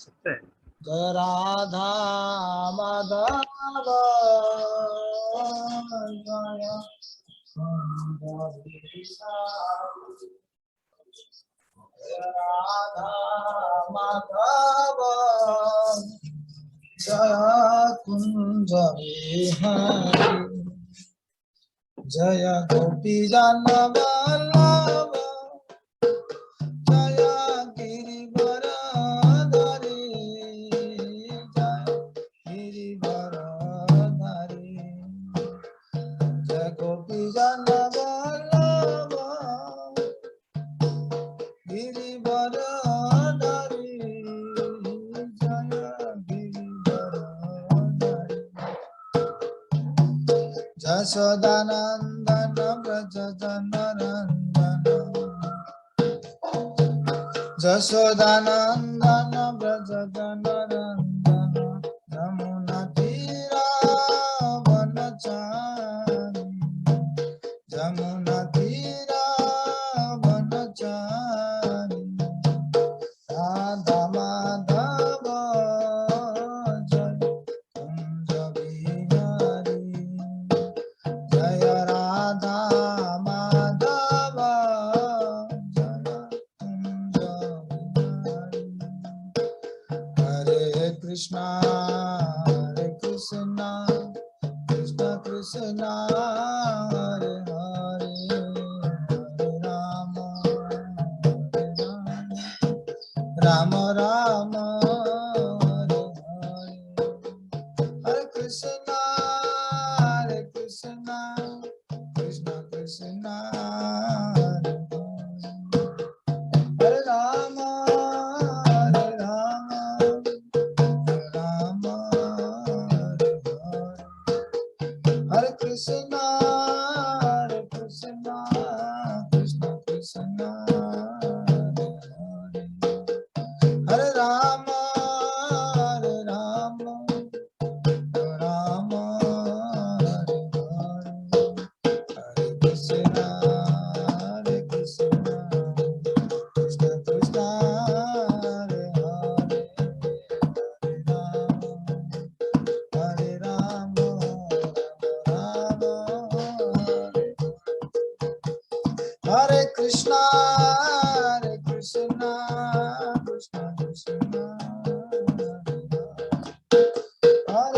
सकते हैं। जय राधा माधव जय राधा माधव जय कुंज विहारी जय गोपी जन वल्लभ जय गिरिवरधारी जय गिरिवरधारी जय गोपी जन वल्लभ गिरिवरधारी जय गिरिवरधारी जशोदानंदन व्रज जनरंजन जशोदानंदन व्रज जनरंजन यमुना तीरावनचारी यमुना तीरावनचारी राधा माधव जय कुंज विहारी जय राधा माधव जय कुंज विहारी हरे कृष्णा कृष्ण कृष्ण हरे हरे हरे राम राम राम हरे हरे कृष्ण कृष्ण कृष्ण हरे हरे राम राम हरे हरे कृष्ण कृष्ण कृष्ण हरे राम राम हरे हरे कृष्ण कृष्ण कृष्ण हरे हरे हरे राम राम हरे कृष्ण कृष्ण कृष्ण हरे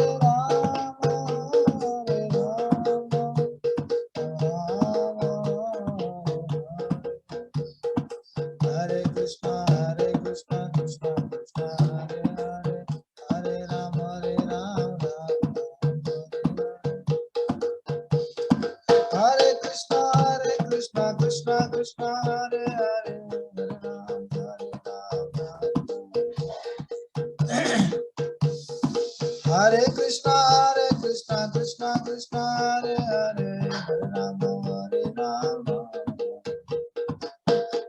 राम हरे कृष्ण कृष्ण कृष्ण हरे हरे हरे राम राम हरे कृष्ण कृष्ण कृष्ण हरे हरे हरे राम हरे कृष्ण कृष्ण कृष्ण हरे हरे हरे राम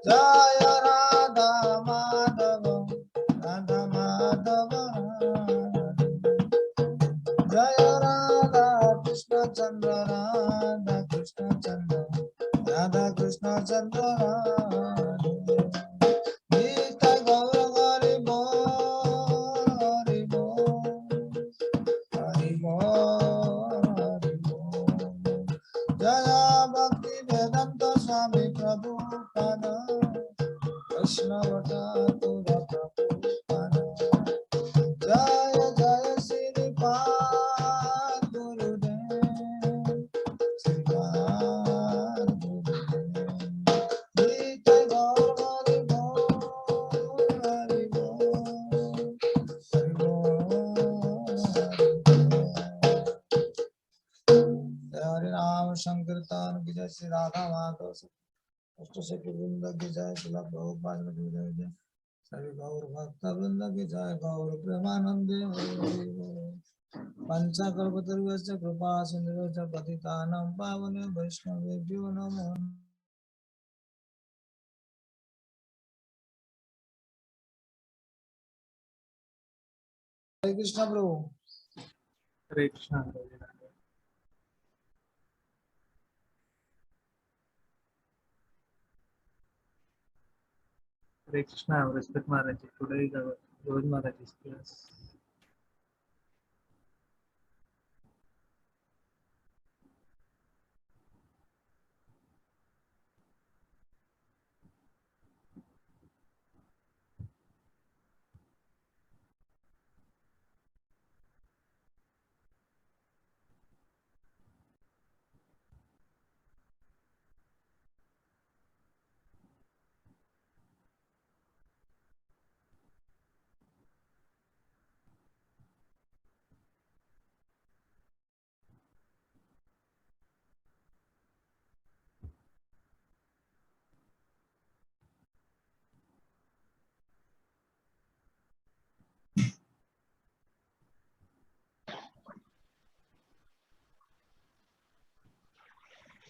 जय राधा माधव जय राधा कृष्ण चंद्र राधा कृष्ण चंद्र राधा कृष्ण चंद्र गीत गौर हरि बोल हरि बोल हरि बोल हरि बोल जय भक्ति वेदांत स्वामी प्रभुपाद वैष्णव ठाकुर प्रभुपाद जय जय श्रीपाद गुरुदेव श्रीपाद गुरुदेव गीत गौर हरि बोल हरि बोल हरि बोल हरे राम संकीर्तन की जय श्री राधा माधव अष्ट सखी वृंद की जय श्री प्रभुपाद की जय सभी गौर भक्त वृंद की जय गौर प्रेमानंदे पंचकल्पतरुश्च कृपा सिंधुश्च पतितानां पावने वैष्णवेभ्यो नमो हरे कृष्ण प्रभु हरे Krishna Hare Krishna, respect Maharaj. Today is our Govind Maharaj's class.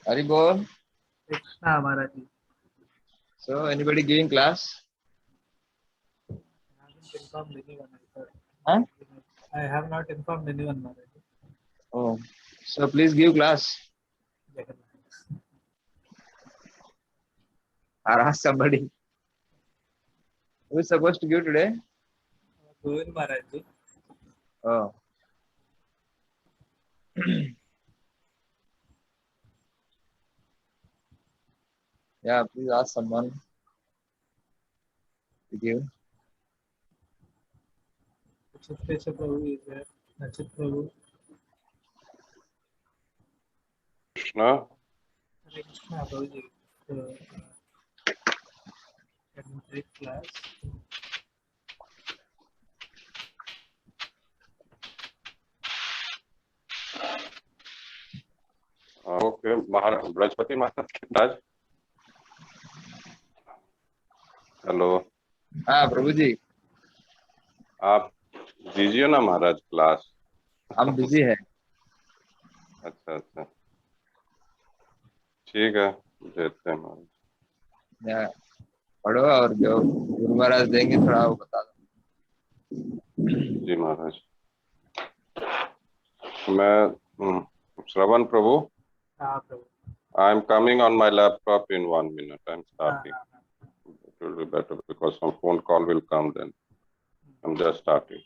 Haribol. Krishna Maharaj. So, anybody giving class? I haven't informed anyone. Huh? I have not informed anyone, Maharaj. Oh, so please give class or ask somebody. Who is supposed to give today? Govind Maharaj. Oh. Yeah, please ask someone to give. Chitra Prabhu is there. Nachit Prabhu. Krishna. Hare Krishna Prabhuji. Can you take class? Okay, Brihaspati महाराज के पास. Hello, हाँ प्रभु जी, आप दीजिए ना महाराज class. हम busy है. अच्छा अच्छा, ठीक है, देते हैं महाराज. या, पढ़ो और जो गुरु महाराज देंगे थोड़ा वो बता दो. जी महाराज. मैं श्रवण प्रभु. हाँ प्रभु. I am coming on my laptop in 1 minute. I am starting. हाँ. It will be better because some phone call will come then. I'm just starting.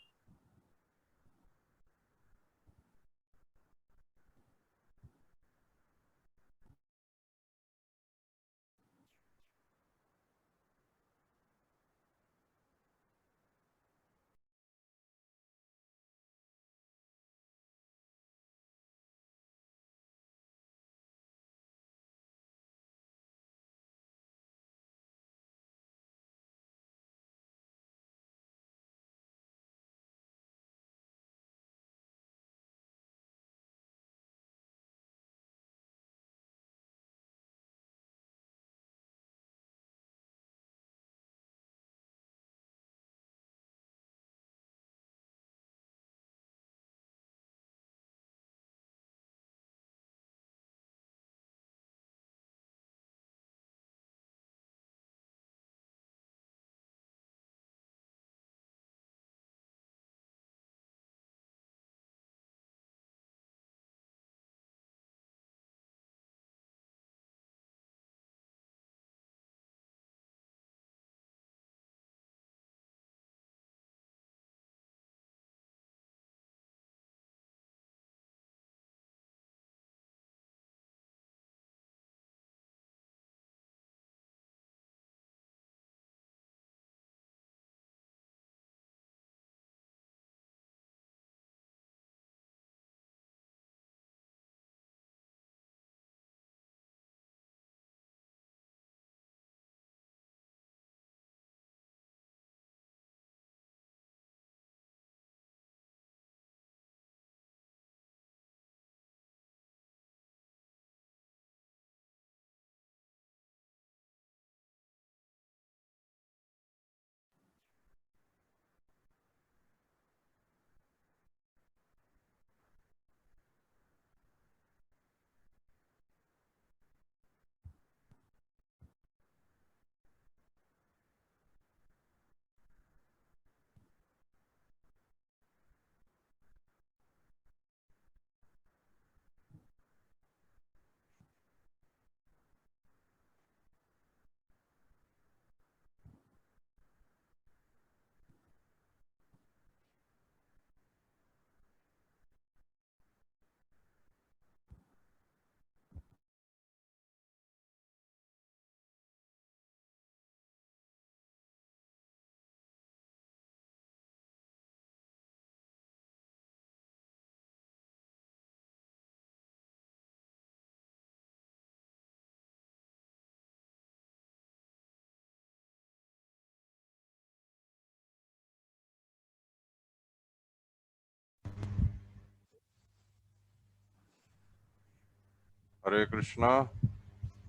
Hare Krishna.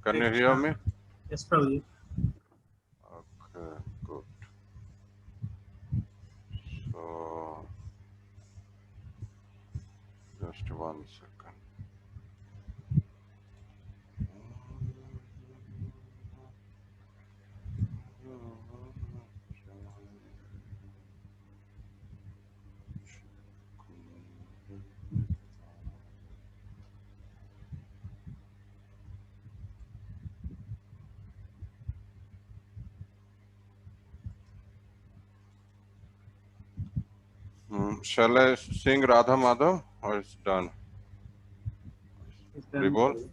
Can Hare you hear Krishna. me? Yes, Prabhuji. Okay, good. So, just 1 second. Shall I sing Radha Madhav or it's done? It's done, Ribol? Prabhuji.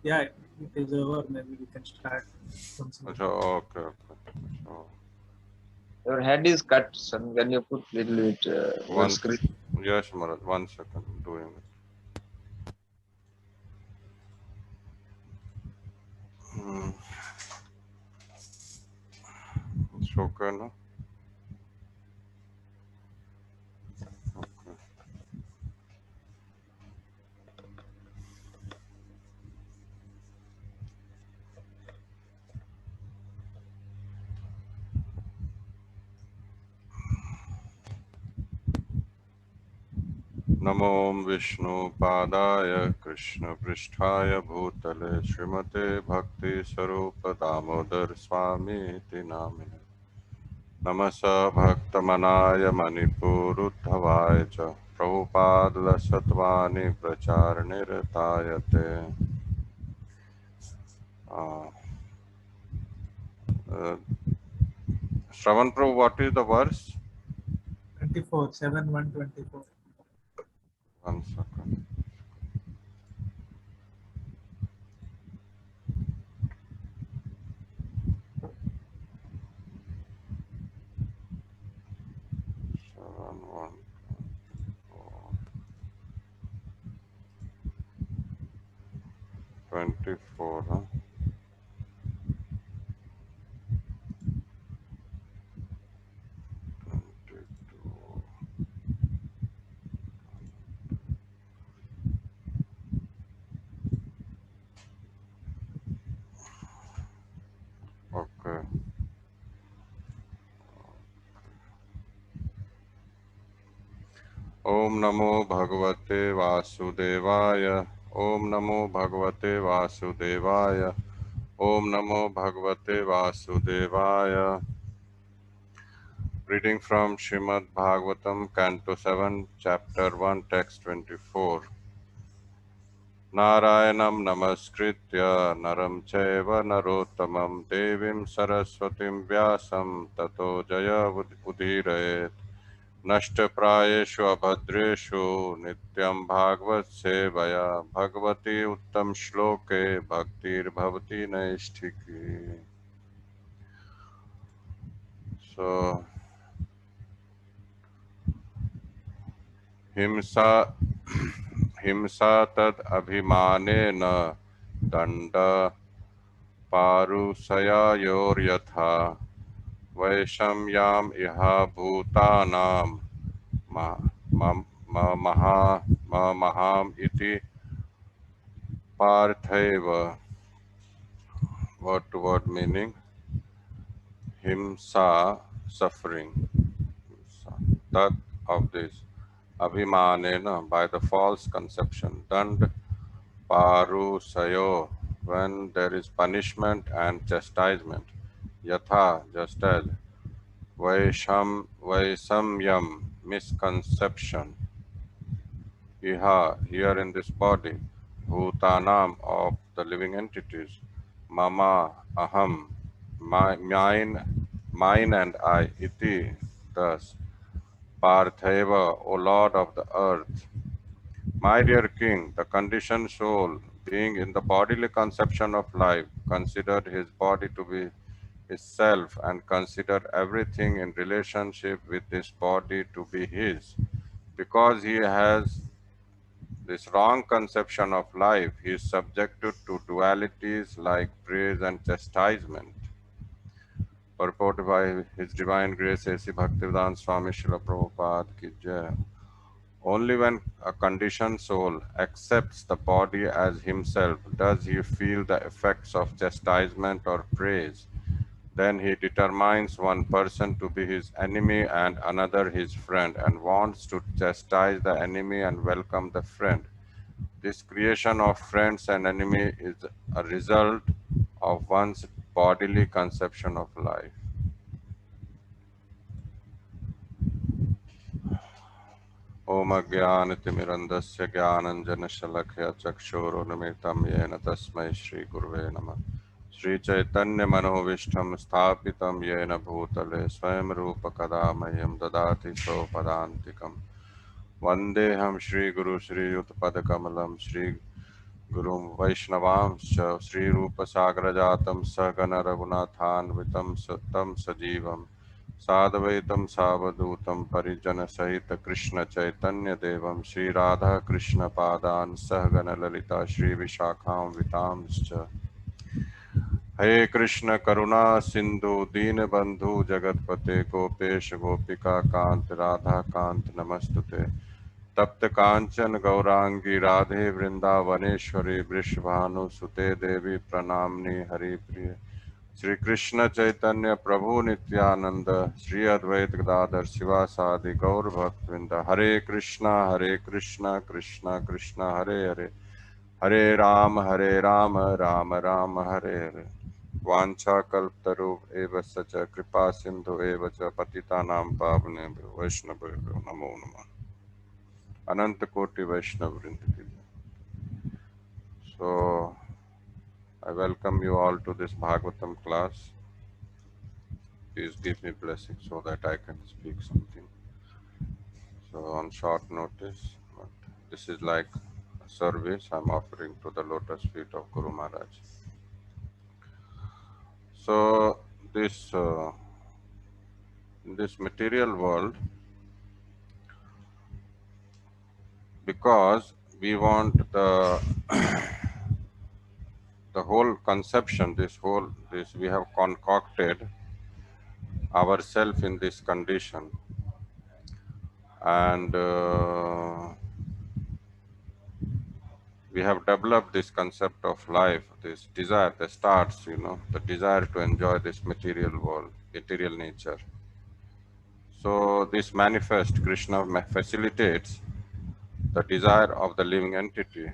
Yeah, it is over. Maybe we can start once again. Acha, okay, okay. So, Your head is cut, son. Can you put little bit your one, screen? yes, Maharaj, 1 second, I'm doing it. It's okay, no? Okay. नमो विष्णु पादाय कृष्ण पृष्ठाय भूतले श्रीमते भक्ति स्वरूप दामोदर स्वामी इति नामिने नमस भक्तमनाय मणिपुरुद्धवाय च प्रभुपादलसत्वानि प्रचारनिरतायते Shravan Prabhu, what is the verse? 24, 7, 124. 1 second. Seven, 1, 24, huh? 22. Okay. Om Namo Bhagavate Vasudevaya. Om Namo Bhagavate Vasudevaya. Om Namo Bhagavate Vasudevaya. Reading from Srimad Bhagavatam, Canto 7, Chapter 1, Text 24. Narayanam Namaskritya Naram Chaiva Narottamam Devim Saraswatim Vyasam Tato Jaya Udirayet नष्टप्रायेषु अभद्रेषु नित्यं भागवत सेवया भगवती उत्तम श्लोके भक्तिर्भवति नैष्ठिकी. So हिंसा तद अभिमानेन दंड पारुषयायोर्यथा वैषम्याम इह भूतानां महाम इति पार्थैव. Word to word meaning: himsa, suffering. That of this abhimanena, by the false conception. Dand parusayo, when there is punishment and chastisement. Yatha, just as. Vaisamyam, misconception. Iha, here in this body. Bhutanam, of the living entities. Mama, aham, mine and I. Iti, thus. Partheva, O Lord of the earth. My dear King, the conditioned soul, being in the bodily conception of life, considered his body to be his self and considered everything in relationship with this body to be his. Because he has this wrong conception of life, he is subjected to dualities like praise and chastisement. Purported by His Divine Grace A.C. Bhaktivedanta Swami Srila Prabhupada Ki Jai. Only when a conditioned soul accepts the body as himself does he feel the effects of chastisement or praise. Then he determines one person to be his enemy and another his friend, and wants to chastise the enemy and welcome the friend. This creation of friends and enemy is a result of one's bodily conception of life. Om Ajnanatimirandasya Jnananjana Chakshurunamitam Yena Tasmai Shri Gurve Namah. Shri Chaitanya Manovishtam Sthapitam Yena Bhutale Swayam Rupa Kadamayam Dadati Sopadantikam Vandeham Shri Guru Shri Utpadakamalam Shri Gurum Vaishnavamscha Sri Rupa Sagrajatam Sagana Raghunathan Vitam Sattam Sajivam Sadvaitam Savadutam Parijana Sahita Krishna Chaitanya Devam Sri Radha Krishna Padan Sahagana Lalita Sri Vishakham Vitamscha Hare Krishna Karuna Sindhu Deenabandhu Jagatpate Gopesh Gopika Kant Radha Kant Namastute तप्त कांचन गौरांगी राधे वृंदावनेश्वरी वृषभानु सुते देवी प्रणामनी हरि प्रिय श्री कृष्ण चैतन्य प्रभु नित्यानंद श्री अद्वैत गदाधर शिवासादि गौर भक्तवृंद हरे कृष्णा कृष्णा कृष्णा हरे हरे हरे राम राम राम हरे हरे वांछा कल्पतरुः एव सच कृपा सिंधु एव च पतितानां पावनेभ्यो वैष्णवेभ्यो नमो नमः Ananta Koti Vaishnava Vrinda. So, I welcome you all to this Bhagavatam class. Please give me blessing so that I can speak something. So, on short notice, but this is like a service I'm offering to the lotus feet of Guru Maharaj. So, this in this material world, because we want the whole conception, this we have concocted ourselves in this condition, and we have developed this concept of life, this desire, the starts, the desire to enjoy this material world, material nature. So this manifest, Krishna facilitates the desire of the living entity.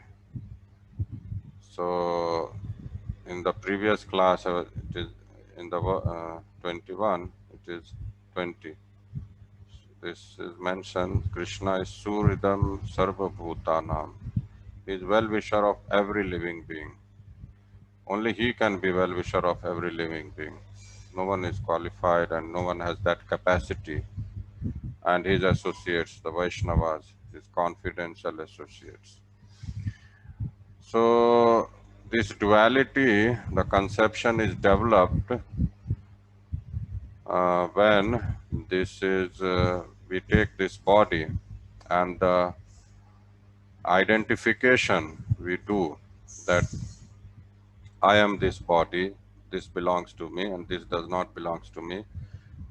So in the previous class, it is in the 21, it is 20. This is mentioned, Krishna is Suridam Sarva Bhutanam. He is well-wisher of every living being. Only he can be well-wisher of every living being. No one is qualified and no one has that capacity. And his associates, the Vaishnavas, his confidential associates. So this duality, the conception is developed when this is, we take this body and the identification we do that I am this body, this belongs to me and this does not belong to me.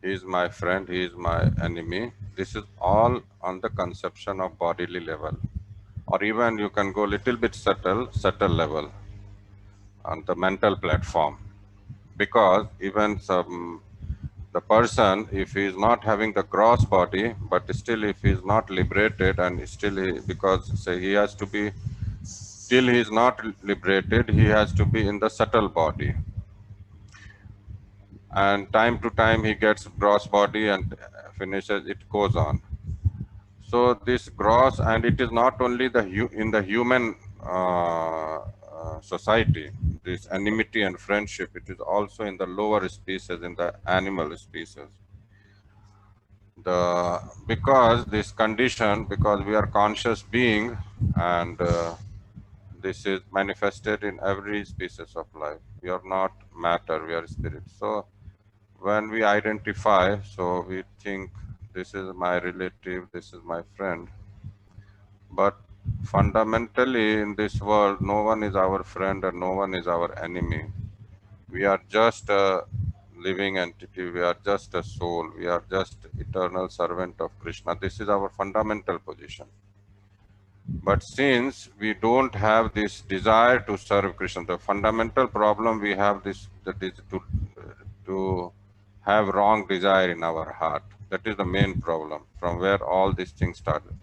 He is my friend, he is my enemy. This is all on the conception of bodily level. Or even you can go a little bit subtle level on the mental platform. Because even the person, if he is not having the gross body, but still if he is not liberated and still because say he has to be, till he is not liberated, he has to be in the subtle body. And time to time he gets gross body and finishes, it goes on. So this gross, and it is not only in the human society, this enmity and friendship, it is also in the lower species, in the animal species. Because this condition, because we are conscious being, and this is manifested in every species of life. We are not matter, we are spirit. So when we identify, so we think this is my relative, this is my friend. But fundamentally in this world, no one is our friend and no one is our enemy. We are just a living entity, we are just a soul, we are just eternal servant of Krishna. This is our fundamental position. But since we don't have this desire to serve Krishna, the fundamental problem we have this, that is to have wrong desire in our heart. That is the main problem from where all these things started.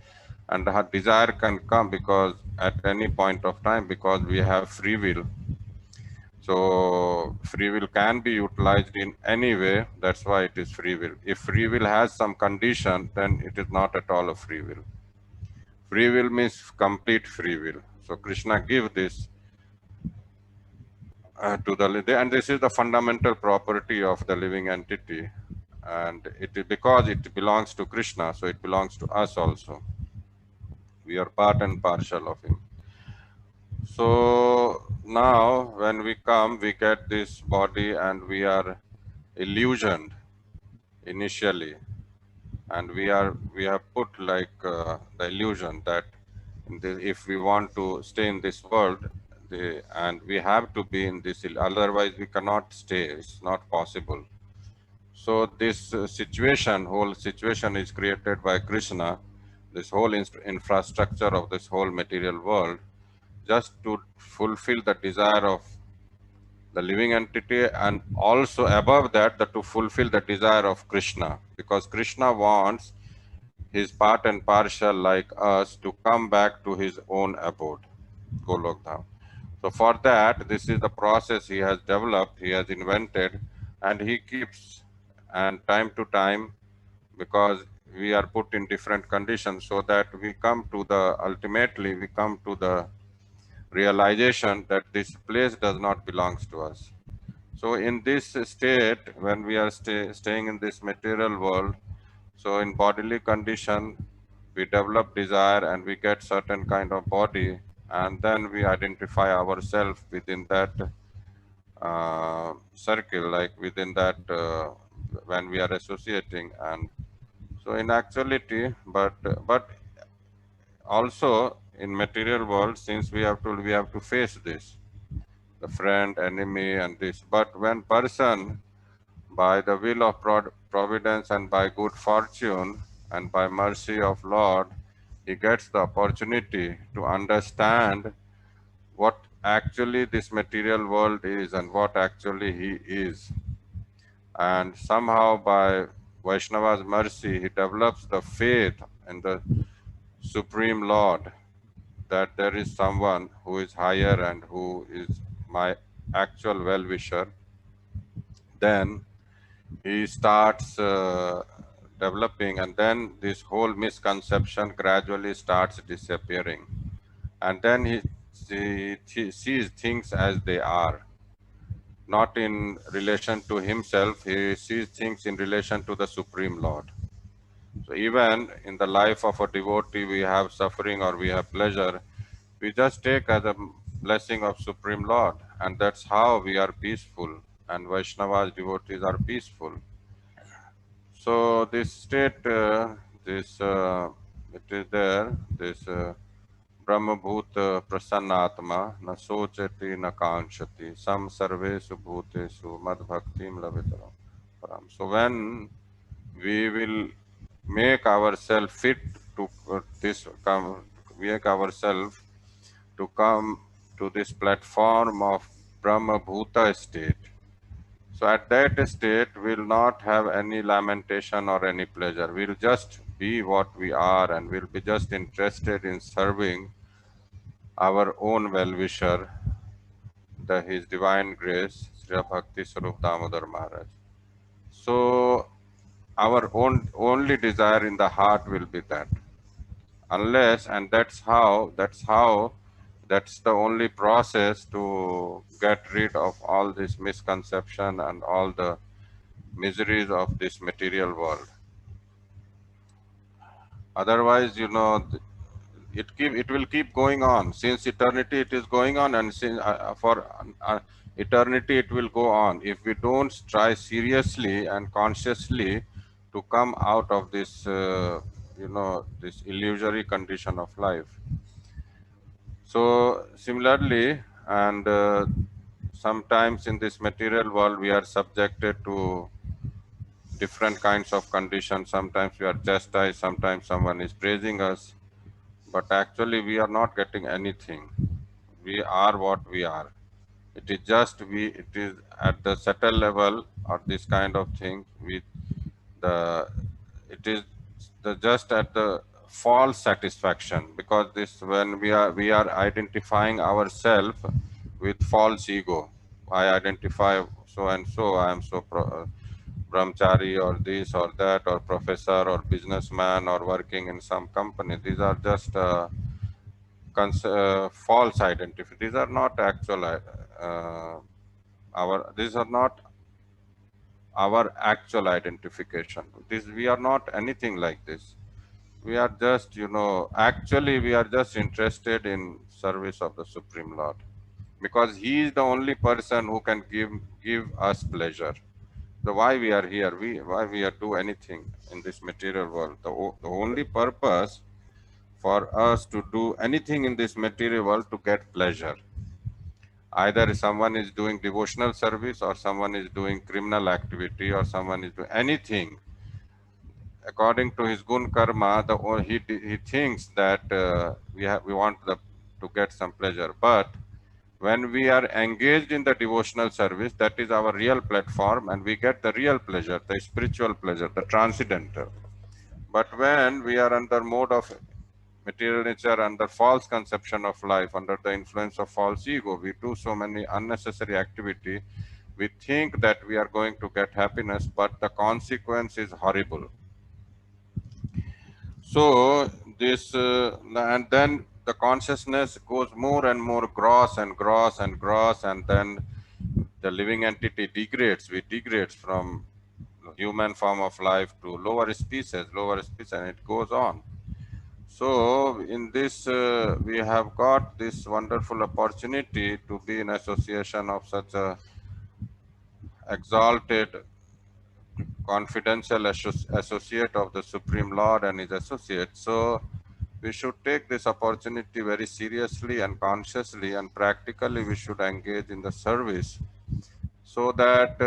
And the desire can come because at any point of time, because we have free will. So free will can be utilized in any way. That's why it is free will. If free will has some condition, then it is not at all a free will. Free will means complete free will. So Krishna give this to the, and this is the fundamental property of the living entity. And it is because it belongs to Krishna, so it belongs to us also. We are part and parcel of him. So now when we come, we get this body and we are illusioned initially. And we have put like the illusion that if we want to stay in this world, and we have to be in this, otherwise we cannot stay. It's not possible. So this whole situation is created by Krishna, this whole infrastructure of this whole material world, just to fulfill the desire of the living entity, and also above that, to fulfill the desire of Krishna, because Krishna wants his part and parcel like us to come back to his own abode, Golok Dham. So for that, this is the process he has developed, he has invented, and he keeps, and time to time, because we are put in different conditions, so that we come to the, ultimately we come to the realization that this place does not belongs to us. So in this state, when we are staying in this material world, so in bodily condition, we develop desire and we get certain kind of body, and then we identify ourselves within that circle, like within that when we are associating. And so in actuality, but also in material world, since we have to face this, the friend, enemy, and this. But when person, by the will of providence and by good fortune and by mercy of Lord, he gets the opportunity to understand what actually this material world is and what actually he is. And somehow by Vaishnava's mercy, he develops the faith in the Supreme Lord, that there is someone who is higher and who is my actual well-wisher. Then he starts developing, and then this whole misconception gradually starts disappearing. And then he sees things as they are, not in relation to himself. He sees things in relation to the Supreme Lord. So even in the life of a devotee, we have suffering or we have pleasure, we just take as a blessing of Supreme Lord, and that's how we are peaceful, and Vaishnava's devotees are peaceful. So this state, it is there, this Brahmabhuta Prasannatma, na sochati na kanchati, sam sarvesu bhutesu mad bhaktim lavitaram param. So when we will make ourselves fit to make ourselves to come to this platform of Brahma Bhuta state. So at that state, we'll not have any lamentation or any pleasure. We'll just be what we are, and we'll be just interested in serving our own well-wisher, His Divine Grace, Sri Bhakti Sarup Damodar Maharaj. So our only desire in the heart will be that. Unless, and that's the only process to get rid of all this misconception and all the miseries of this material world. Otherwise, it will keep going on. Since eternity it is going on, and since for eternity it will go on. If we don't try seriously and consciously to come out of this, this illusory condition of life. So similarly, and sometimes in this material world we are subjected to different kinds of conditions. Sometimes we are chastised, sometimes someone is praising us. but actually we are not getting anything. We are what we are. It is just it is at the subtle level or this kind of thing with the, it is just at the false satisfaction, because this, when we are identifying ourselves with false ego. I identify so and so, I am so brahmachari or this or that or professor or businessman or working in some company. These are just false identity. These are not actual these are not our actual identification. This, we are not anything like this. We are just, actually we are just interested in service of the Supreme Lord, because He is the only person who can give us pleasure. So why we are here? Why we are do anything in this material world? The only purpose for us to do anything in this material world to get pleasure. Either someone is doing devotional service, or someone is doing criminal activity, or someone is doing anything according to his gun karma. He thinks that we want to get some pleasure. But when we are engaged in the devotional service, that is our real platform, and we get the real pleasure, the spiritual pleasure, the transcendental. But when we are under mode of material nature, under false conception of life, under the influence of false ego, we do so many unnecessary activity. We think that we are going to get happiness, but the consequence is horrible. So this, and then the consciousness goes more and more gross and gross and gross, and then the living entity degrades. We degrades from human form of life to lower species, and it goes on. So in this, we have got this wonderful opportunity to be in association of such a exalted, confidential associate of the Supreme Lord and his associates. So we should take this opportunity very seriously and consciously, and practically we should engage in the service, so that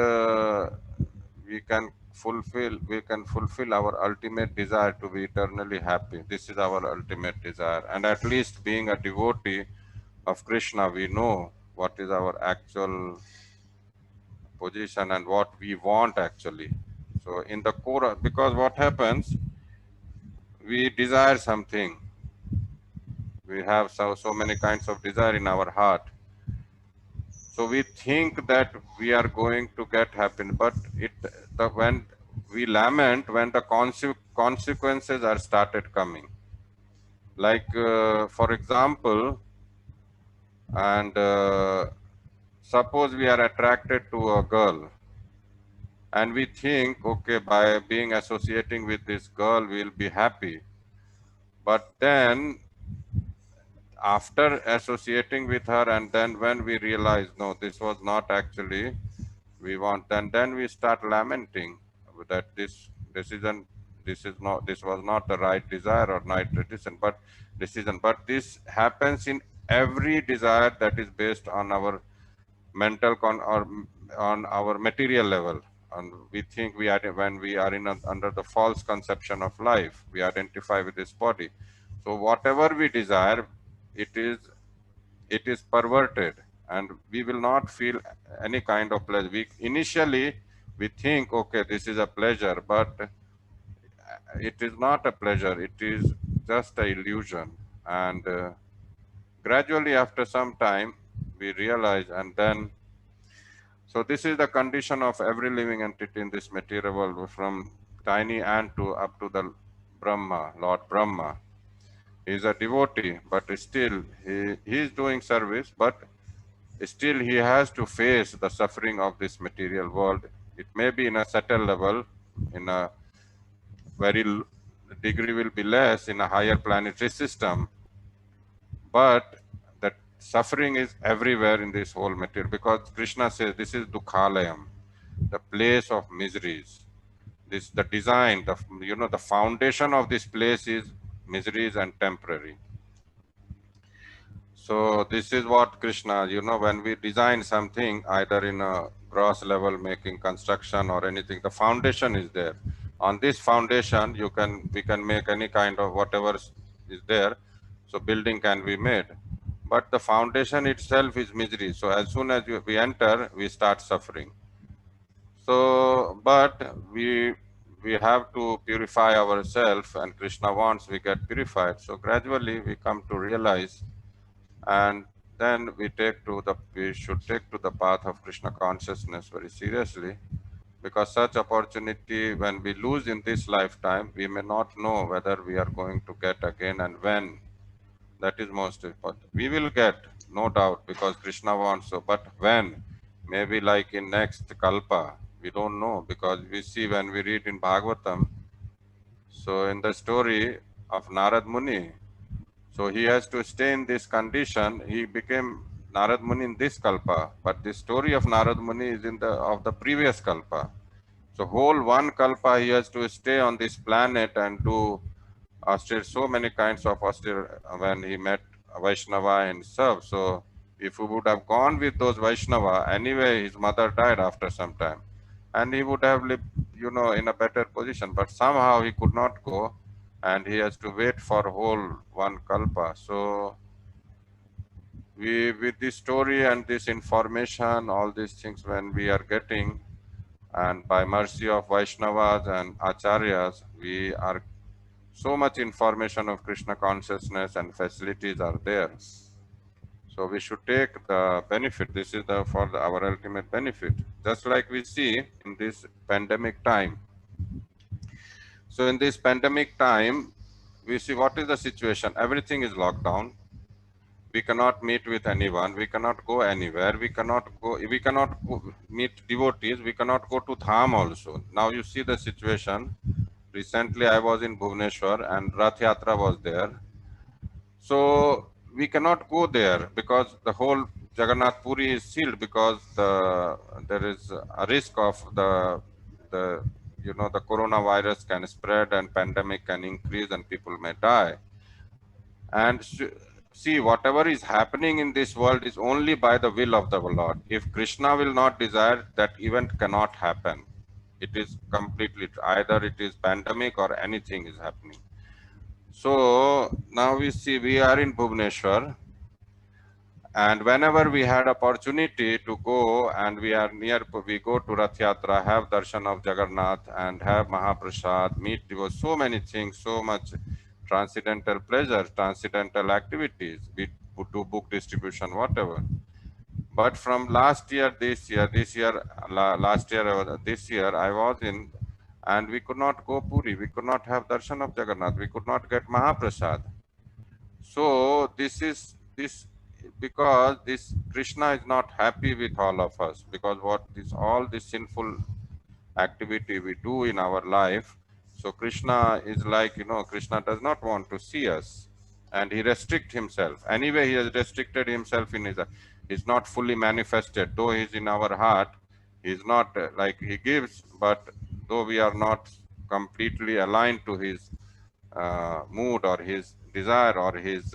we can fulfill our ultimate desire to be eternally happy. This is our ultimate desire, and at least being a devotee of Krishna, we know what is our actual position and what we want actually. So in the core, because what happens, we desire something. We have so many kinds of desire in our heart. So we think that we are going to get happiness, but when we lament when the consequences are started coming. Like for example, and suppose we are attracted to a girl, and we think, okay, by being associating with this girl, we'll be happy. But then after associating with her, and then when we realize, no, this was not actually we want, then we start lamenting that this was not the right desire or right decision. But this happens in every desire that is based on our mental or on our material level. And we think when we are under the false conception of life, we identify with this body. So whatever we desire, it is perverted, and we will not feel any kind of pleasure. Initially we think, okay, this is a pleasure, but it is not a pleasure. It is just an illusion. And gradually, after some time, we realize, and then, so this is the condition of every living entity in this material world, from tiny ant to up to the Brahma, Lord Brahma. He is a devotee, but still he is doing service, but still he has to face the suffering of this material world. It may be in a subtle level, in a very degree will be less in a higher planetary system, but the suffering is everywhere in this whole material, because Krishna says this is Dukhalayam, the place of miseries. This, the design, the foundation of this place is miseries and temporary. So this is what Krishna, when we design something, either in a gross level, making construction or anything, the foundation is there. On this foundation, we can make any kind of whatever is there. so building can be made. But the foundation itself is misery. So as soon as we enter, we start suffering. So, but we have to purify ourselves, and Krishna wants we get purified. So gradually we come to realize, and then we should take to the path of Krishna consciousness very seriously, because such opportunity, when we lose in this lifetime, we may not know whether we are going to get again and when. That is most important. We will get, no doubt, because Krishna wants so. But when? Maybe like in next Kalpa. We don't know, because we see when we read in Bhagavatam, so in the story of Narad Muni, so he has to stay in this condition. He became Narad Muni in this Kalpa, but the story of Narad Muni is in the previous Kalpa. So whole one Kalpa he has to stay on this planet and do austere, so many kinds of austere when he met Vaishnava and served. So if he would have gone with those Vaishnava, anyway his mother died after some time, and he would have lived, in a better position. But somehow he could not go, and he has to wait for whole one kalpa. So we, with this story and this information, all these things when we are getting, and by mercy of Vaishnavas and Acharyas, we are so much information of Krishna consciousness and facilities are there. So we should take the benefit. This is our ultimate benefit. Just like we see in this pandemic time. So in this pandemic time, we see what is the situation. Everything is locked down. We cannot meet with anyone. We cannot go anywhere. We cannot meet devotees. We cannot go to Dham also. Now you see the situation. Recently I was in Bhubaneswar and Rath Yatra was there. So we cannot go there because the whole Jagannath Puri is sealed, because there is a risk of the coronavirus can spread and pandemic can increase and people may die. And see, whatever is happening in this world is only by the will of the Lord. If Krishna will not desire, that event cannot happen. It is completely, either it is pandemic or anything is happening. So now we see we are in Bhubaneswar, and whenever we had opportunity to go and we are near, we go to Rath Yatra, have darshan of Jagannath and have Mahaprasad, meet devotees, so many things, so much transcendental pleasure, transcendental activities, we do book distribution, whatever. But from last year, this year, I was in, and we could not go Puri, we could not have darshan of Jagannath, we could not get Mahaprasad. So this because this Krishna is not happy with all of us, because all this sinful activity we do in our life. So Krishna is like, Krishna does not want to see us, and he restrict himself. Anyway, he has restricted himself in he's not fully manifested, though he's in our heart. He's not like he gives, but though we are not completely aligned to his mood or his desire or his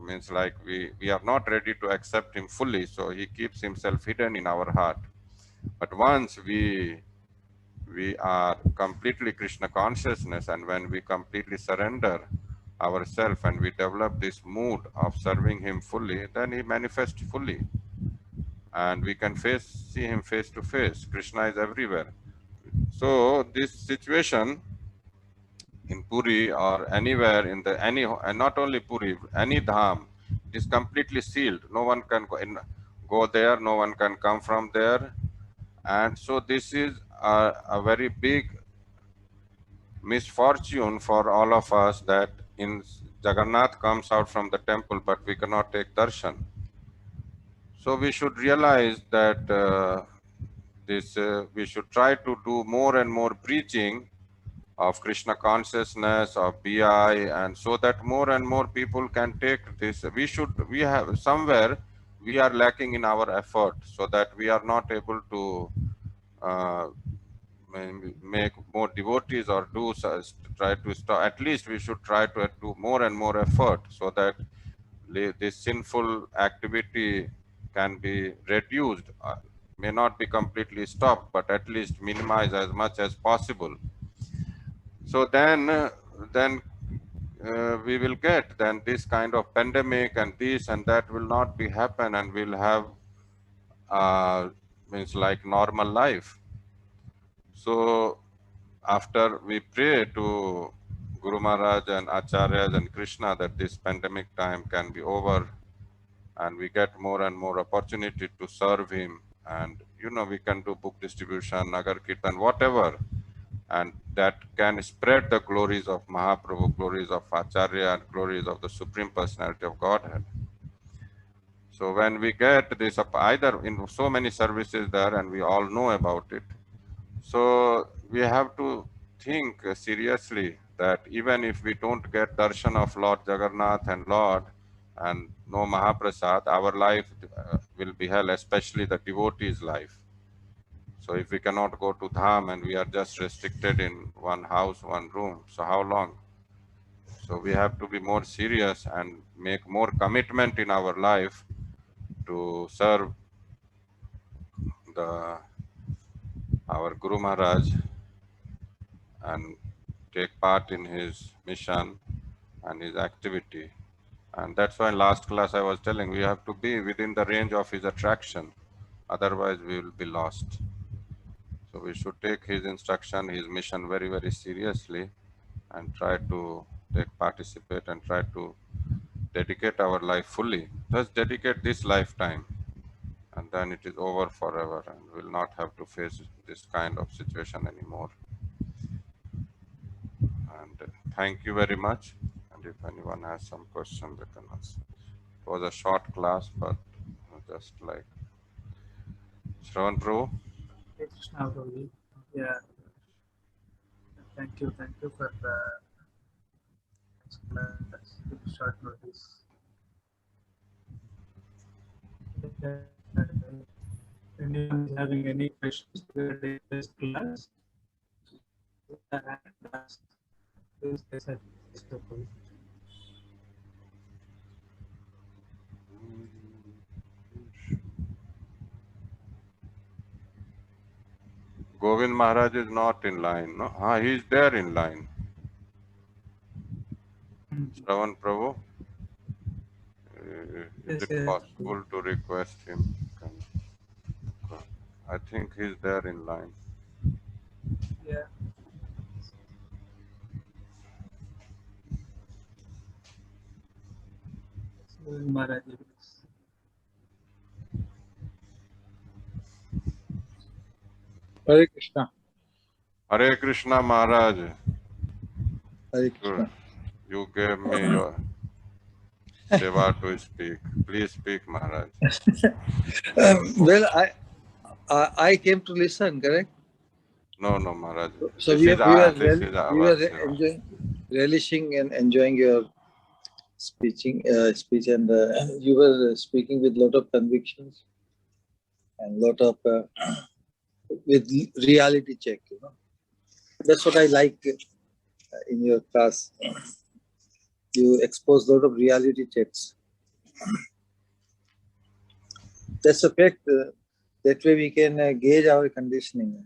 means like we are not ready to accept him fully, so he keeps himself hidden in our heart. But once we are completely Krishna consciousness, and when we completely surrender ourselves and we develop this mood of serving him fully, then he manifests fully, and we can see him face to face. Krishna is everywhere. So this situation in Puri or anywhere in and not only Puri, any dham is completely sealed. No one can go there, no one can come from there. And so this is a very big misfortune for all of us, that in Jagannath comes out from the temple, but we cannot take darshan. So we should realize that we should try to do more and more preaching of Krishna consciousness, of BI, and so that more and more people can take this. We have somewhere we are lacking in our effort, so that we are not able to make more devotees or try to stop. At least we should try to do more and more effort, so that this sinful activity can be reduced. May not be completely stopped, but at least minimized as much as possible. So then we will get, then this kind of pandemic and this and that will not be happen, and we'll have means like normal life. So after we pray to Guru Maharaj and Acharyas and Krishna that this pandemic time can be over and we get more and more opportunity to serve him, and we can do book distribution, Nagar Kirtan, whatever, and that can spread the glories of Mahaprabhu, glories of Acharya, and glories of the Supreme Personality of Godhead. So when we get this up, either in so many services there, and we all know about it, so we have to think seriously that even if we don't get darshan of Lord Jagannath and Lord and no Mahaprasad, our life will be hell, especially the devotee's life. So if we cannot go to Dham and we are just restricted in one house, one room, so how long? So we have to be more serious and make more commitment in our life to serve our Guru Maharaj and take part in his mission and his activity. And that's why in last class I was telling, we have to be within the range of his attraction, otherwise we will be lost. So we should take his instruction, his mission very, very seriously and try to participate and try to dedicate our life fully. Just dedicate this lifetime and then it is over forever and we'll not have to face this kind of situation anymore. And thank you very much. And if anyone has some questions, they can ask. It was a short class, but just like Shravan Prabhu. Hey, Krishna Prabhu. Yeah, thank you for the class. Short notice. Anyone is having any questions regarding this class? Please say so. Govind Maharaj is not in line, no? He is there in line. Shravan Prabhu, is it possible to request him? I think he's there in line. Yeah. Maharaj. Hare Krishna. Hare Krishna Maharaj. Hare Krishna. You gave me your seva to speak. Please speak, Maharaj. Well, I came to listen, correct? No, Maharaj. So This we were our seva. enjoying, relishing and enjoying your speech, and you were speaking with lot of convictions and lot of with reality check. That's what I like in your class. You expose lot of reality checks. That's a fact. That way we can gauge our conditioning.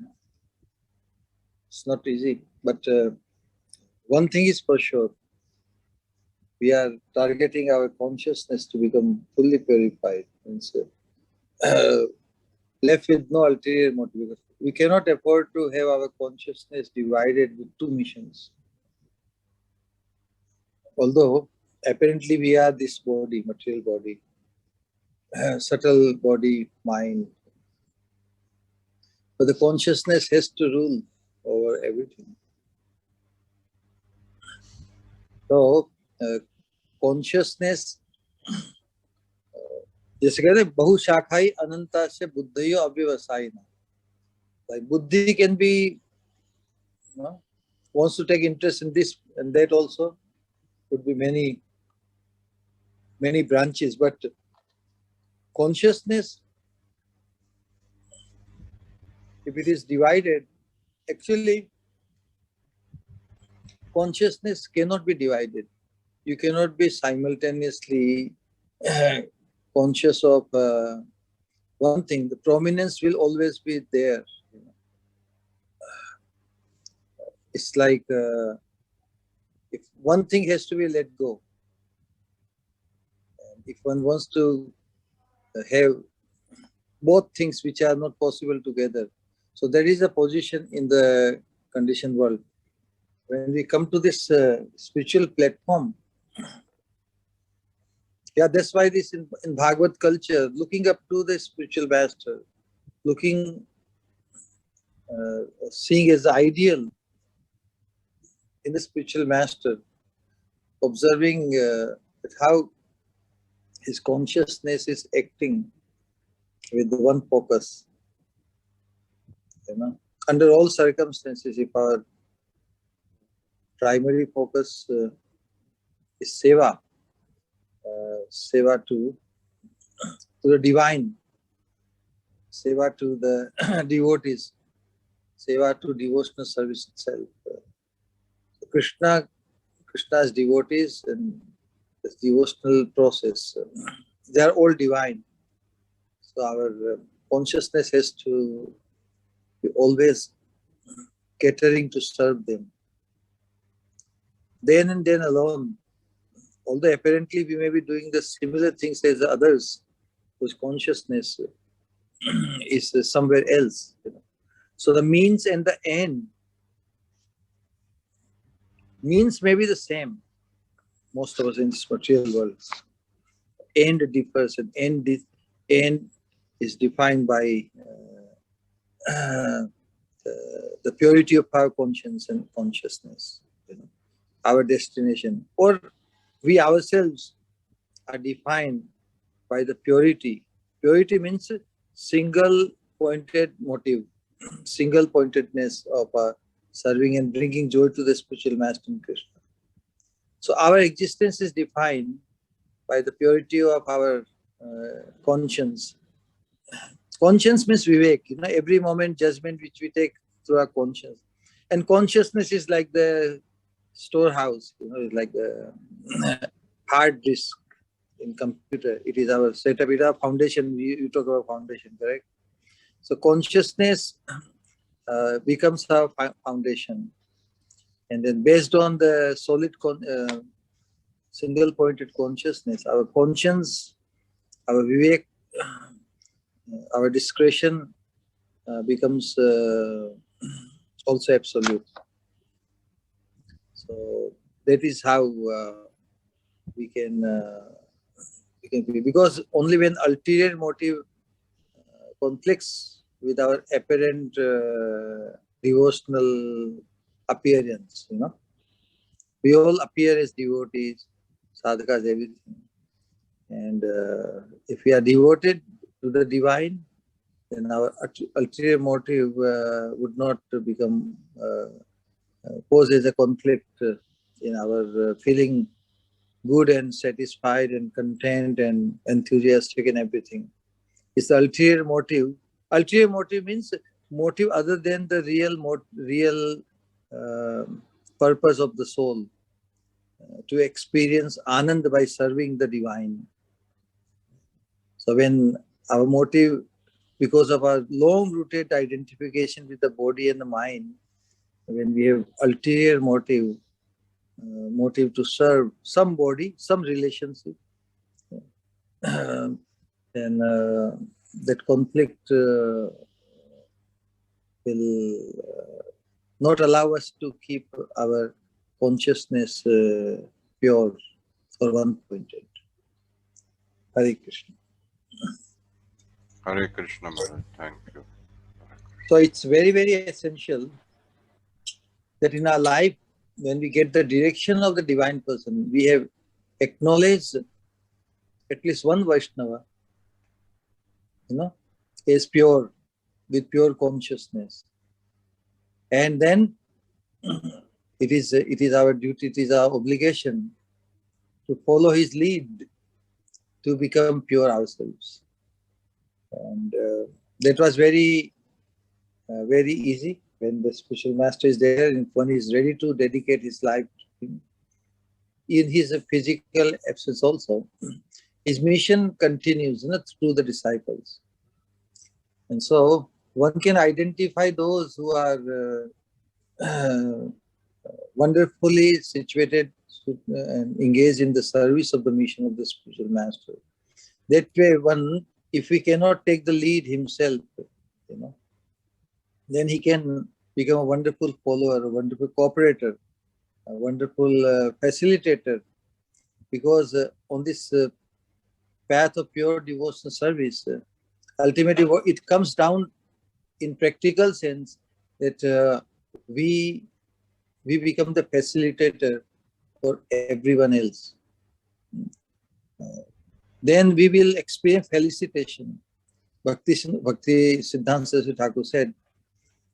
It's not easy, but one thing is for sure. We are targeting our consciousness to become fully purified. Means, left with no ulterior motive. We cannot afford to have our consciousness divided with two missions. Although apparently we are this body, material body, subtle body, mind. But the consciousness has to rule over everything. So, consciousness, जैसे कहते हैं बहुशाखाई अनंता से बुद्धियो अव्यवसायिना. Like buddhi can be, wants to take interest in this and that also. Could be many branches, but consciousness, if it is divided, actually consciousness cannot be divided. You cannot be simultaneously conscious of one thing. The prominence will always be there. It's like if one thing has to be let go. And if one wants to have both things which are not possible together, so there is a position in the conditioned world. When we come to this spiritual platform, yeah, that's why this in Bhagavad culture, looking up to the spiritual master, looking, seeing as the ideal in the spiritual master, observing how his consciousness is acting with one focus. Under all circumstances, if our primary focus is seva, seva to the divine, seva to the devotees, seva to devotional service itself. Krishna's devotees and the devotional process, they are all divine. So our consciousness has to be always catering to serve them. Then and then alone, although apparently we may be doing the similar things as the others, whose consciousness is somewhere else. So the means and the end, means may be the same, most of us in this material world. End differs, and end is defined by the purity of our conscience and consciousness, our destination. Or we ourselves are defined by the purity. Purity means single pointed motive, single pointedness of serving and bringing joy to the spiritual master in Krishna. So our existence is defined by the purity of our conscience. Conscience means vivek, every moment judgment which we take through our conscience. And consciousness is like the storehouse, it's like the hard disk in computer. It is our setup, it is our foundation. You talk about foundation, correct? So consciousness becomes our foundation. And then based on the solid single-pointed consciousness, our conscience, our vivek, our discretion becomes also absolute. So that is how we can be. Because only when ulterior motive conflicts with our apparent devotional appearance, we all appear as devotees, sadhakas, everything. And if we are devoted to the divine, then our ulterior motive would not become pose as a conflict in our feeling good and satisfied and content and enthusiastic and everything. It's the ulterior motive. Ulterior motive means motive other than the real purpose of the soul, to experience anand by serving the divine. So when our motive, because of our long-rooted identification with the body and the mind, when we have ulterior motive, motive to serve somebody, some relationship, then that conflict will not allow us to keep our consciousness pure or one-pointed. Hare Krishna. Hare Krishna, Maharaj. Thank you. So it's very, very essential that in our life, when we get the direction of the divine person, we have acknowledged at least one Vaishnava, is pure, with pure consciousness. And then it is our duty, it is our obligation to follow his lead to become pure ourselves. And that was very easy when the spiritual master is there and one is ready to dedicate his life to him. In his physical absence also, his mission continues through the disciples. And so one can identify those who are wonderfully situated and engage in the service of the mission of the spiritual master. That way, if he cannot take the lead himself, then he can become a wonderful follower, a wonderful cooperator, a wonderful facilitator. Because on this path of pure devotional service, ultimately it comes down in practical sense that we become the facilitator for everyone else. Then we will experience felicitation. Bhakti Siddhanta Saraswati Thakur said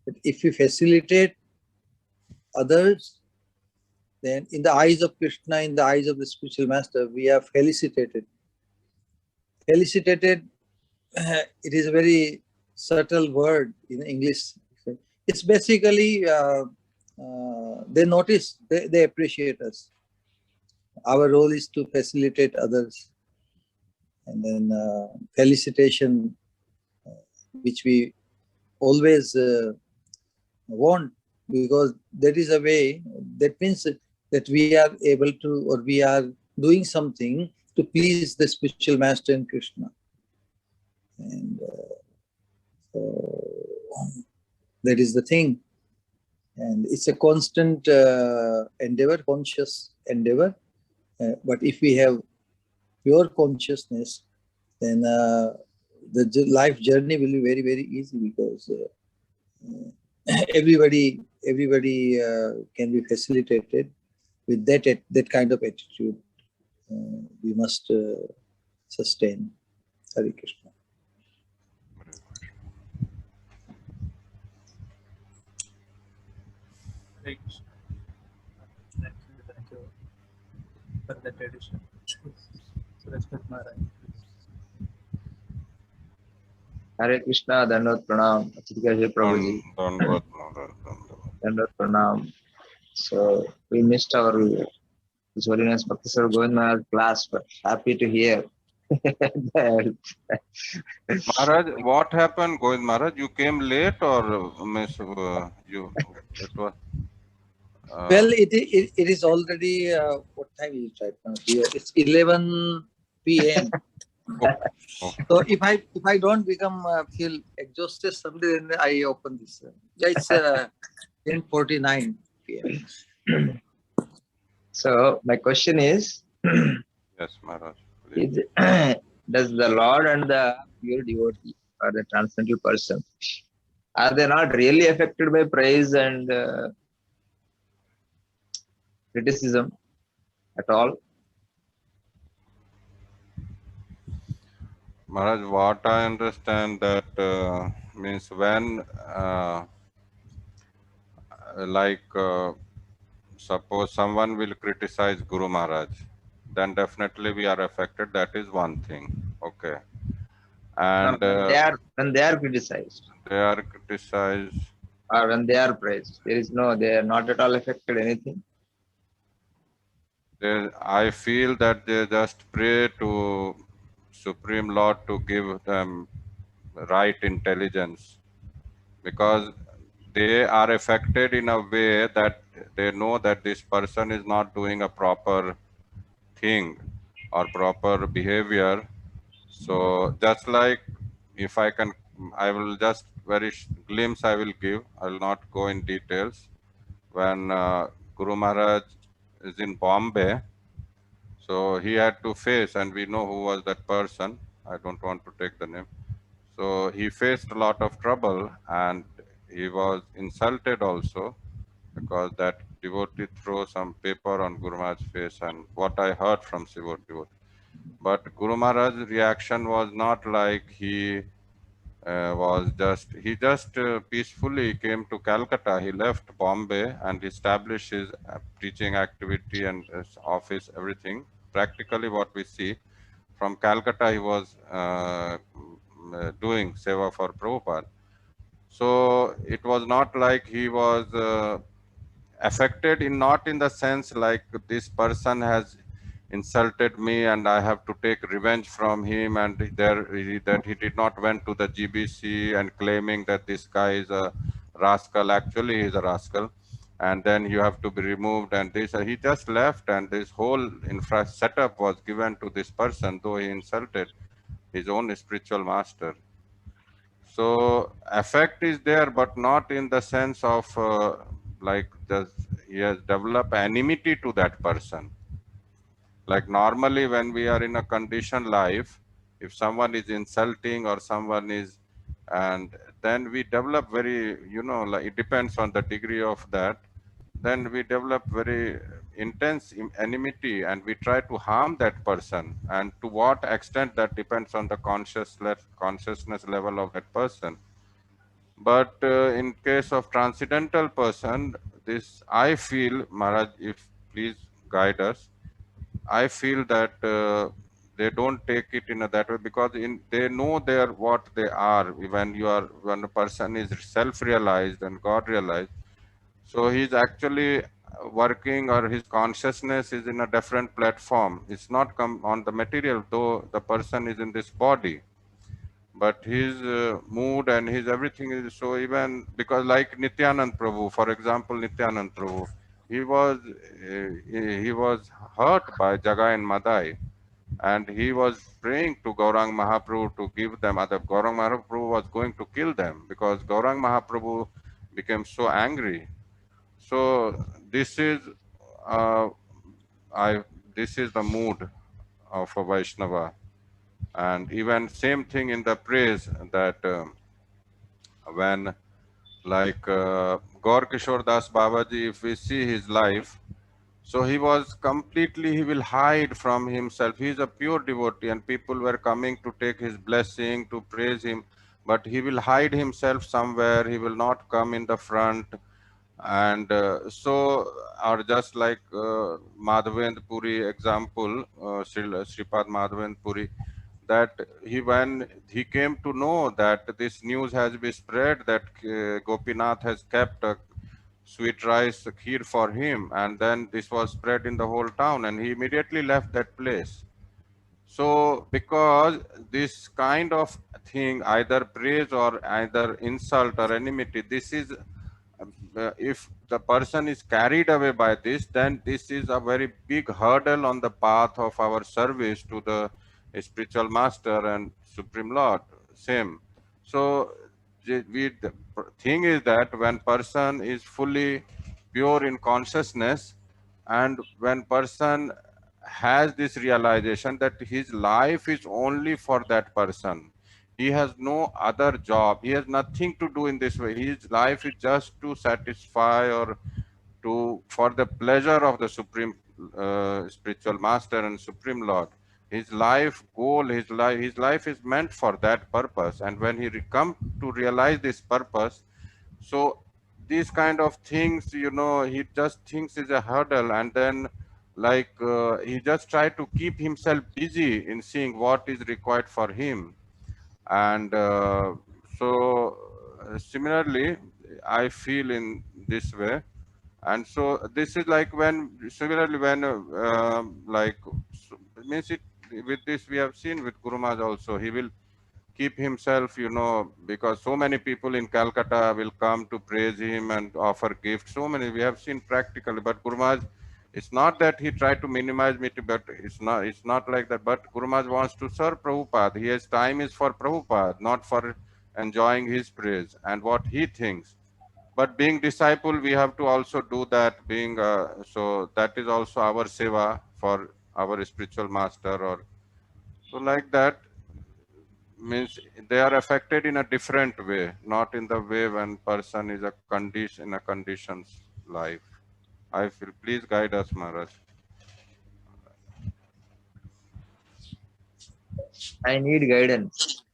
that if we facilitate others, then in the eyes of Krishna, in the eyes of the spiritual master, we are felicitated. Felicitated, it is a very subtle word in English. It's basically, they notice, they appreciate us. Our role is to facilitate others. And then felicitation, which we always want, because that is a way, that means that we are able to, or we are doing something to please the spiritual master and Krishna. And so that is the thing. And it's a constant endeavor, conscious endeavor. But if we have pure consciousness, then the life journey will be very, very easy, because everybody can be facilitated with that kind of attitude. We must sustain. Hare Krishna. Hare Krishna. Thank you for that addition. So respect Maharaj. Hare Krishna, Dandot Pranam, Achitikaji Prabhuji, Dandavat Maharaj, dandavat. Dandot Pranam. So we missed our His Holiness Bhakti Sir Govind Maharaj class, but happy to hear. Maharaj, what happened, Govind Maharaj? You came late, or miss, you? It was. Well, it is already, what time is it right now? Here it's 11 p.m. Okay. So if I don't feel exhausted someday, then I open this. It's 10:49 p.m. So my question is, Yes, Maharaj. Please. does the Lord and the pure devotee or the transcendental person, are they not really affected by praise and criticism at all? Maharaj, what I understand that means when, suppose someone will criticize Guru Maharaj, then definitely we are affected. That is one thing. Okay. And when they are criticized they are criticized. or when they are praised, they are not at all affected anything. I feel that they just pray to Supreme Lord to give them right intelligence, because they are affected in a way that they know that this person is not doing a proper thing or proper behavior. So just like, if I can, I will just glimpse I will give. I will not go in details. When Guru Maharaj is in Bombay, so he had to face, and we know who was that person. I don't want to take the name. So he faced a lot of trouble, and he was insulted also, because that devotee threw some paper on Guru Maharaj's face, and what I heard from devotee. But Guru Maharaj's reaction was not like he just peacefully came to Calcutta. He left Bombay and established his preaching activity and his office, everything. Practically what we see from Calcutta, he was doing seva for Prabhupada. So it was not like he was affected, not in the sense like this person has insulted me and I have to take revenge from him, and that he did not went to the GBC and claiming that this guy is a rascal. Actually, he is a rascal. and then you have to be removed, and this he just left, and this whole infra setup was given to this person, though he insulted his own spiritual master. So effect is there, but not in the sense of like he has developed enmity to that person. Like normally when we are in a conditioned life, if someone is insulting or someone is, and then we develop very, like it depends on the degree of that, then we develop very intense enmity and we try to harm that person. And to what extent, that depends on the consciousness level of that person. But in case of transcendental person, this I feel, Maharaj, if please guide us, I feel that they don't take it in that way, because they know what they are. When a person is self-realized and God-realized, so he's actually working, or his consciousness is in a different platform. It's not come on the material, though the person is in this body, but his mood and his everything is so. Even because like Nityanand Prabhu, for example, Nityanand Prabhu, he was hurt by Jagai and Madai, and he was praying to Gaurang Mahaprabhu to give them. Other Gaurang Mahaprabhu was going to kill them because Gaurang Mahaprabhu became so angry. So this is uh, this is the mood of a Vaishnava. And even same thing in the praise, that when like Gaur Kishore Das Babaji, if we see his life, so he was completely, he will hide from himself. He is a pure devotee and people were coming to take his blessing, to praise him, but he will hide himself somewhere. He will not come in the front. And or just like Madhavendra Puri example, Sripad Madhavendra Puri, that when he came to know that this news has been spread, that Gopinath has kept a sweet rice kheer for him, and then this was spread in the whole town, and he immediately left that place. So because this kind of thing, either praise or either insult or enmity, this is if the person is carried away by this, then this is a very big hurdle on the path of our service to the spiritual master and Supreme Lord. Same. So the thing is that when person is fully pure in consciousness, and when person has this realization that his life is only for that person, he has no other job, he has nothing to do in this way, his life is just to satisfy or for the pleasure of the Supreme spiritual master and Supreme Lord. His life goal, his life is meant for that purpose. And when he come to realize this purpose, so these kind of things, he just thinks is a hurdle, and then like he just try to keep himself busy in seeing what is required for him. And similarly, I feel in this way. And so this is like when, similarly when like means it, with this we have seen with Guru Maharaj also, he will keep himself, because so many people in Calcutta will come to praise him and offer gifts. So many we have seen practically. But Guru Maharaj, it's not that he tried to minimize me, but it's not like that. But Guru Maharaj wants to serve Prabhupada. His time is for Prabhupada, not for enjoying his praise and what he thinks. But being disciple, we have to also do that. Being so that is also our seva for our spiritual master, or so like that. Means they are affected in a different way, not in the way when person is a condition in a conditions life. I feel. Please guide us, Maharaj. I need guidance.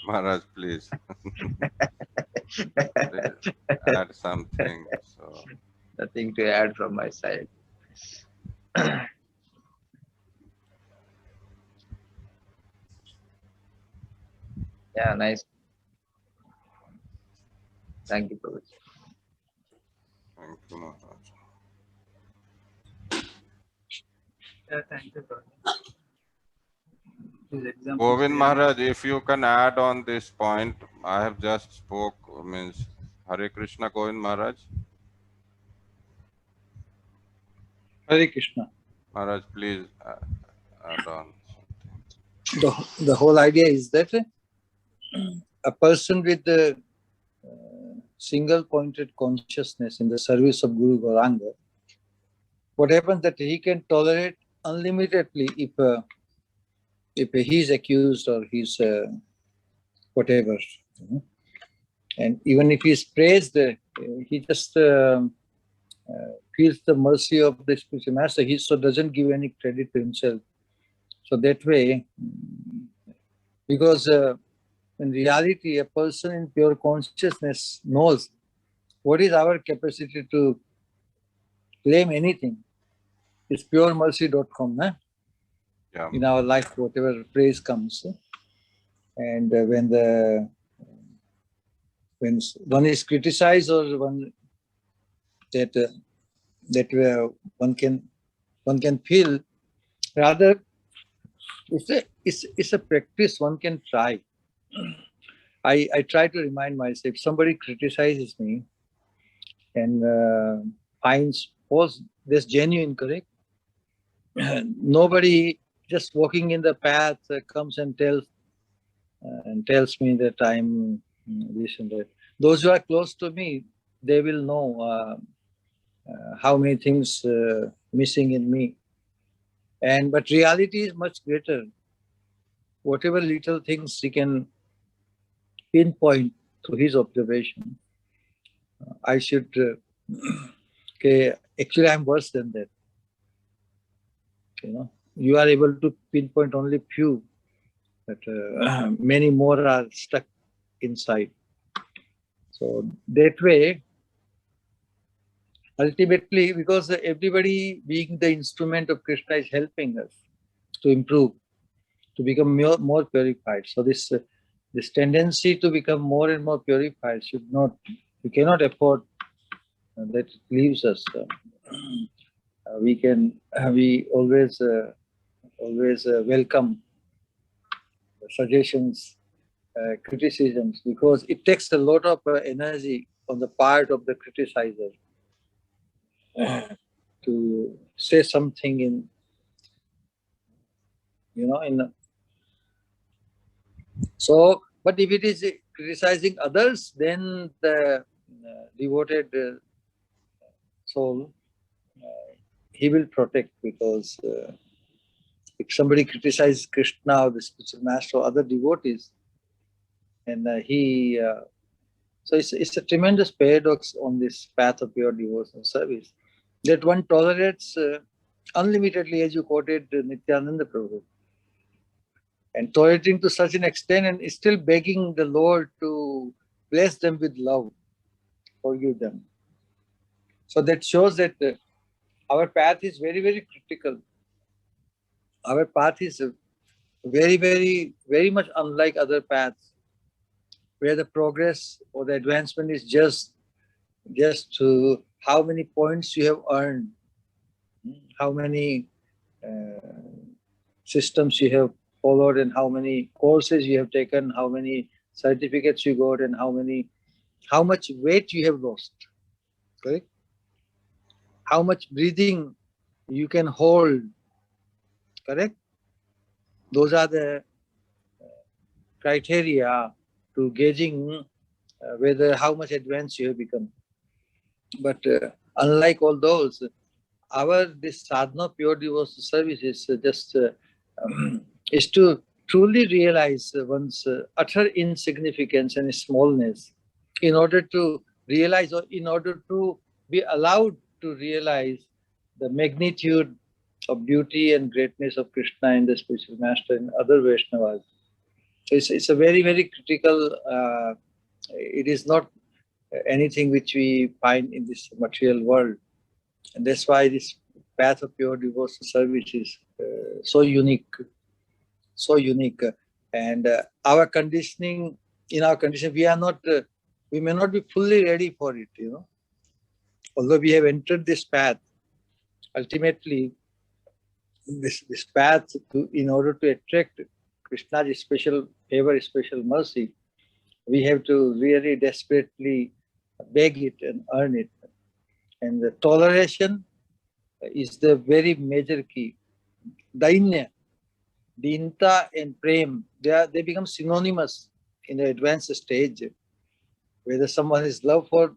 Maharaj, please. Please add something. So Nothing to add from my side. Yeah, nice. Thank you, Prabhu. thank you, Maharaj. Yeah, thank you, brother. These examples Govind really- Maharaj, if you can add on this point, I have just spoke, means Hare Krishna, Govind Maharaj. Hare Krishna. Maharaj, please add on. The whole idea is that a person with the single pointed consciousness in the service of Guru Gauranga, what happens that he can tolerate unlimitedly if he is accused or he's whatever. And even if he is praised, he just feels the mercy of the spiritual master. He so doesn't give any credit to himself. So that way, because in reality, a person in pure consciousness knows what is our capacity to claim anything. It's puremercy.com, nah? Yeah. In our life, whatever praise comes. And when one is criticized or one one can feel, rather it's a practice one can try. I try to remind myself, if somebody criticizes me and finds this genuine, correct? Nobody just walking in the path comes and tells me that I'm this and that. Those who are close to me, they will know how many things missing in me. But reality is much greater. Whatever little things he can pinpoint through his observation, I should. Okay, actually, I'm worse than that. You are able to pinpoint only few, but many more are stuck inside. So that way, ultimately, because everybody being the instrument of Krishna is helping us to improve, to become more purified. So this tendency to become more and more purified we cannot afford that it leaves us. We always welcome suggestions, criticisms, because it takes a lot of energy on the part of the criticizer to say something in so. But if it is criticizing others, then the devoted soul, he will protect, because if somebody criticizes Krishna or the spiritual master or other devotees, and so it's a tremendous paradox on this path of pure devotional service, that one tolerates unlimitedly, as you quoted Nityananda Prabhu, and tolerating to such an extent and still begging the Lord to bless them with love, forgive them. So that shows that our path is very, very critical. Our path is very, very, very much unlike other paths, where the progress or the advancement is just to how many points you have earned, how many systems you have followed, and how many courses you have taken, how many certificates you got, and how much weight you have lost, correct? How much breathing you can hold, correct? Those are the criteria to gauging whether how much advanced you have become. But unlike all those, this sadhana pure devotional service is is to truly realize one's utter insignificance and smallness, in order to realize, or in order to be allowed to realize the magnitude of beauty and greatness of Krishna and the spiritual master and other Vaishnavas. It's a very, very critical. It is not anything which we find in this material world, and that's why this path of pure devotional service is so unique, so unique. And our conditioning, in our condition, we may not be fully ready for it. Although we have entered this path, ultimately, this path in order to attract Krishna's special favor, special mercy, we have to really desperately beg it and earn it. And the toleration is the very major key. Dainya, Dinta and Prem, they become synonymous in the advanced stage. Whether someone is love for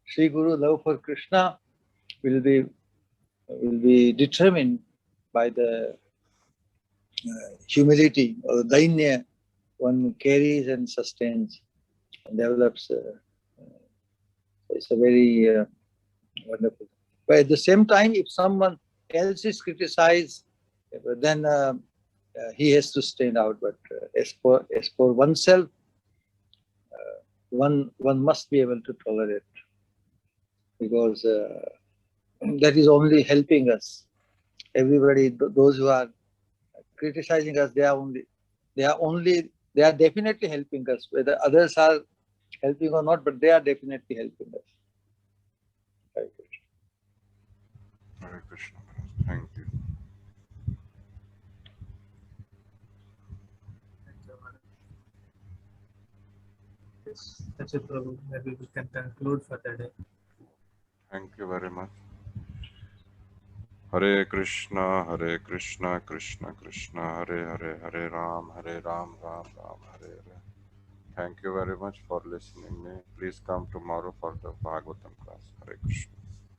Sri Guru, love for Krishna, will be determined by the humility or dainya one carries and sustains and develops. It's a very wonderful. But at the same time, if someone else is criticized, then he has to stand out. But as for oneself, one must be able to tolerate, because that is only helping us. Everybody, those who are criticizing us, they are definitely helping us. Whether others are helping or not, but they are definitely helping us. Hare Krishna. Hare Krishna. Thank you. Thank you, Maharaj. Yes, that's it, Prabhu. Maybe we can conclude for the day. Thank you very much. Hare Krishna, Krishna Krishna, Hare Ram, Ram Ram, Hare Hare. Thank you very much for listening me. Please come tomorrow for the Bhagavatam class. Hare Krishna.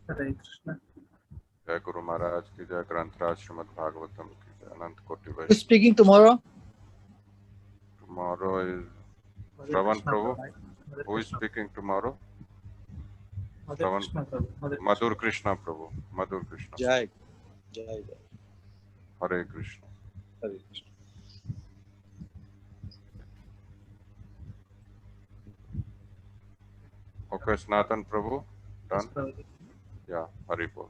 Hare Krishna. Jai Guru Maharaj ki jai, Granth Srimad Bhagavatam ki jai, Anant Koti Who's Vaishnav. speaking tomorrow? Tomorrow is Hare Shravan Krishna, Prabhu. Hare Who is Krishna. speaking tomorrow? Hare Shravan Krishna, Prabhu. Hare Madhur Krishna Prabhu. Madhur Krishna. Jai. Jai. Hare Krishna. Hare Krishna. Okay, Sanatan Prabhu. Done? Prabhu. Yeah, Hari Bol.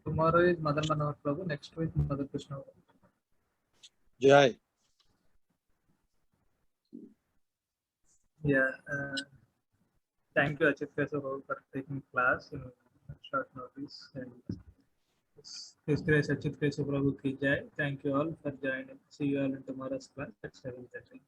Tomorrow is Madan Manohar Prabhu. Next week, Mother Krishna. Jai. Yeah. Thank you, Achit Prabhu, for taking class in short notice. And His Grace Achit Prabhu ki jai. Thank you all for joining. See you all in tomorrow's class at 7:30.